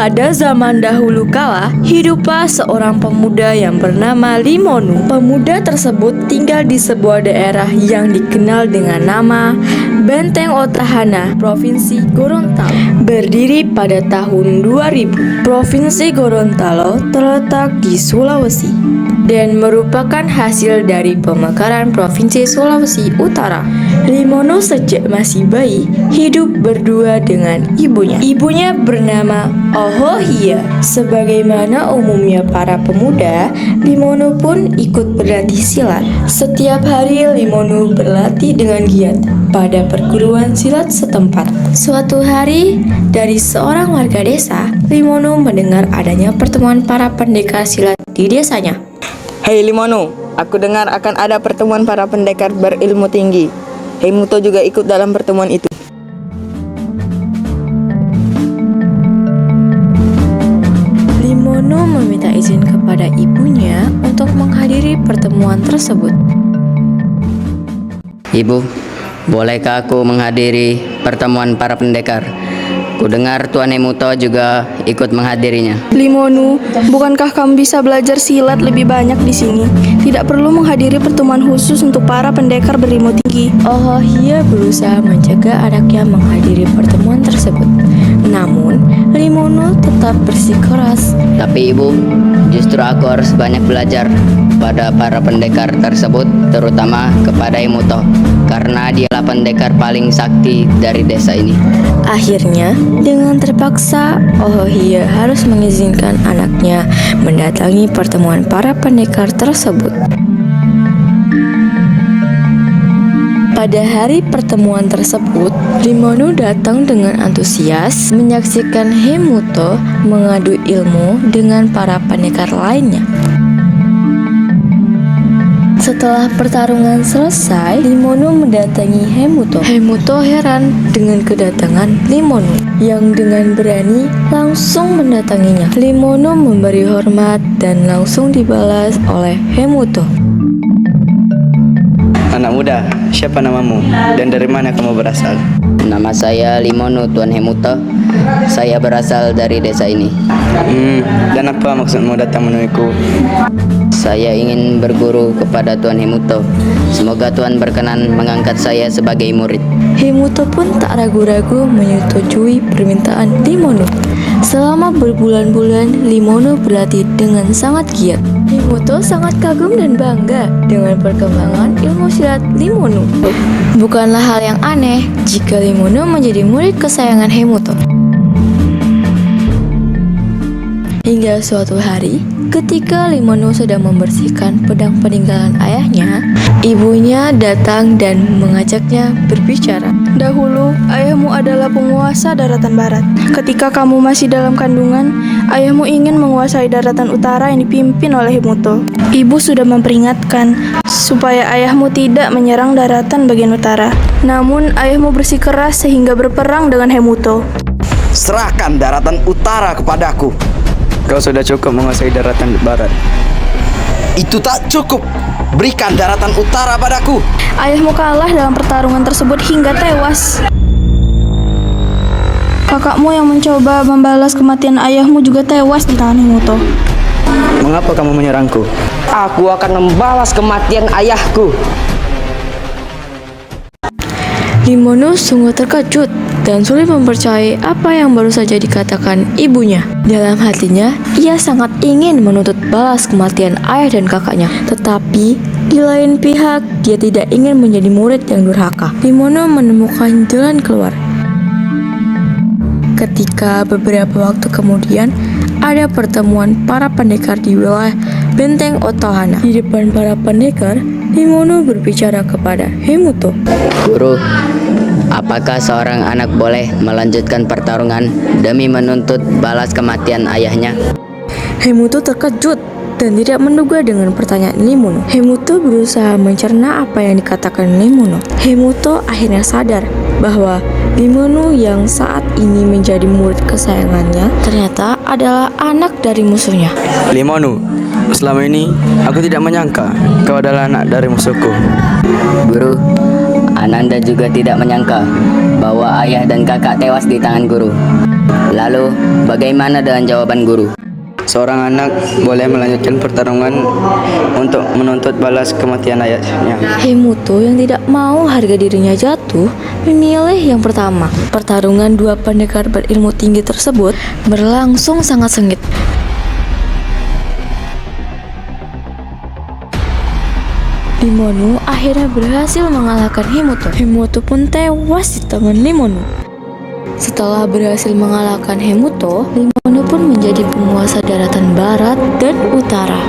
Pada zaman dahulu kala, hiduplah seorang pemuda yang bernama Limonu. Pemuda tersebut tinggal di sebuah daerah yang dikenal dengan nama Benteng Otahana, Provinsi Gorontalo. Berdiri pada tahun 2000, Provinsi Gorontalo terletak di Sulawesi dan merupakan hasil dari pemekaran Provinsi Sulawesi Utara. Limonu sejak masih bayi hidup berdua dengan ibunya. Ibunya bernama Ohohia. Sebagaimana umumnya para pemuda, Limonu pun ikut berlatih silat. Setiap hari Limonu berlatih dengan giat pada perguruan silat setempat. Suatu hari, dari seorang warga desa, Limonu mendengar adanya pertemuan para pendekar silat di desanya. Hei Limonu, aku dengar akan ada pertemuan para pendekar berilmu tinggi. Hemuto juga ikut dalam pertemuan itu. Limonu meminta izin kepada ibunya untuk menghadiri pertemuan tersebut. Ibu, bolehkah aku menghadiri pertemuan para pendekar? Kudengar Tuan Hemuto juga ikut menghadirinya. Limonu, bukankah kamu bisa belajar silat lebih banyak di sini? Tidak perlu menghadiri pertemuan khusus untuk para pendekar berilmu tinggi. Ohohia berusaha mencegah anaknya menghadiri pertemuan tersebut. Namun, Limonu tetap bersikeras. Tapi ibu, justru aku harus banyak belajar pada para pendekar tersebut, terutama kepada Hemuto, karena dialah pendekar paling sakti dari desa ini. Akhirnya, dengan terpaksa, Ohohia harus mengizinkan anaknya mendatangi pertemuan para pendekar tersebut. Pada hari pertemuan tersebut, Limonu datang dengan antusias menyaksikan Hemuto mengadu ilmu dengan para pendekar lainnya. Setelah pertarungan selesai, Limonu mendatangi Hemuto. Hemuto heran dengan kedatangan Limonu yang dengan berani langsung mendatanginya. Limonu memberi hormat dan langsung dibalas oleh Hemuto. Anak muda, siapa namamu dan dari mana kamu berasal? Nama saya Limonu, Tuan Hemuto. Saya berasal dari desa ini. Dan apa maksudmu datang menemuiku? Saya ingin berguru kepada Tuan Hemuto. Semoga Tuan berkenan mengangkat saya sebagai murid. Hemuto pun tak ragu-ragu menyetujui permintaan Limonu. Selama berbulan-bulan, Limonu berlatih dengan sangat giat. Hemuto sangat kagum dan bangga dengan perkembangan ilmu silat Limonu. Bukanlah hal yang aneh jika Limonu menjadi murid kesayangan Hemuto. Hingga suatu hari, ketika Limonu sedang membersihkan pedang peninggalan ayahnya, ibunya datang dan mengajaknya berbicara. Dahulu, ayahmu adalah penguasa daratan barat. Ketika kamu masih dalam kandungan, ayahmu ingin menguasai daratan utara yang dipimpin oleh Hemuto. Ibu sudah memperingatkan supaya ayahmu tidak menyerang daratan bagian utara. Namun, ayahmu bersikeras sehingga berperang dengan Hemuto. Serahkan daratan utara kepadaku. Kau sudah cukup menguasai daratan barat. Itu tak cukup. Berikan daratan utara padaku. Ayahmu kalah dalam pertarungan tersebut hingga tewas. Kakakmu yang mencoba membalas kematian ayahmu juga tewas di tangan Hemuto. Mengapa kamu menyerangku? Aku akan membalas kematian ayahku. Limonu sungguh terkejut dan sulit mempercayai apa yang baru saja dikatakan ibunya. Dalam hatinya, ia sangat ingin menuntut balas kematian ayah dan kakaknya. Tetapi, di lain pihak, dia tidak ingin menjadi murid yang durhaka. Limonu menemukan jalan keluar. Ketika beberapa waktu kemudian, ada pertemuan para pendekar di wilayah Benteng Otahana. Di depan para pendekar, Limonu berbicara kepada Hemuto. Guru, apakah seorang anak boleh melanjutkan pertarungan demi menuntut balas kematian ayahnya? Hemuto terkejut dan tidak menduga dengan pertanyaan Limonu. Hemuto berusaha mencerna apa yang dikatakan Limonu. Hemuto akhirnya sadar bahwa Limonu yang saat ini menjadi murid kesayangannya ternyata adalah anak dari musuhnya. Limonu, selama ini aku tidak menyangka kau adalah anak dari musuhku. Guru, Ananda juga tidak menyangka bahwa ayah dan kakak tewas di tangan guru. Lalu, bagaimana dengan jawaban guru? Seorang anak boleh melanjutkan pertarungan untuk menuntut balas kematian ayahnya. Hemuto yang tidak mau harga dirinya jatuh memilih yang pertama. Pertarungan dua pendekar berilmu tinggi tersebut berlangsung sangat sengit. Limonu akhirnya berhasil mengalahkan Hemuto. Hemuto pun tewas di tangan Limonu. Setelah berhasil mengalahkan Hemuto, Limonu pun menjadi penguasa daratan barat dan utara.